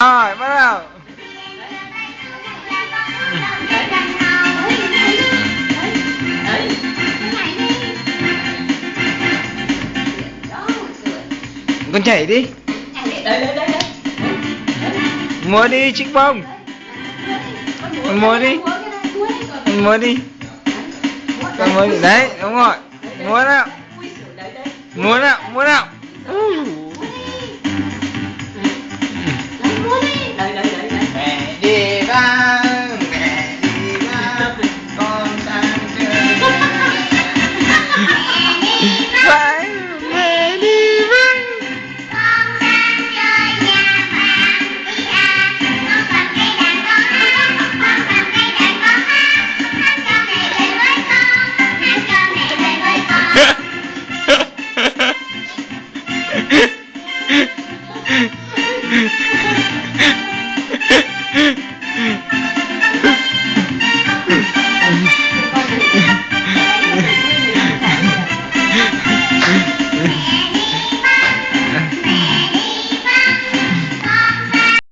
Rồi, bắt đầu. Con nhảy đi. Múa đi chiếc bông. Con múa đi. Con múa đi. Con múa đi. Đấy, đúng rồi. Múa nào. Múa nào, múa nào.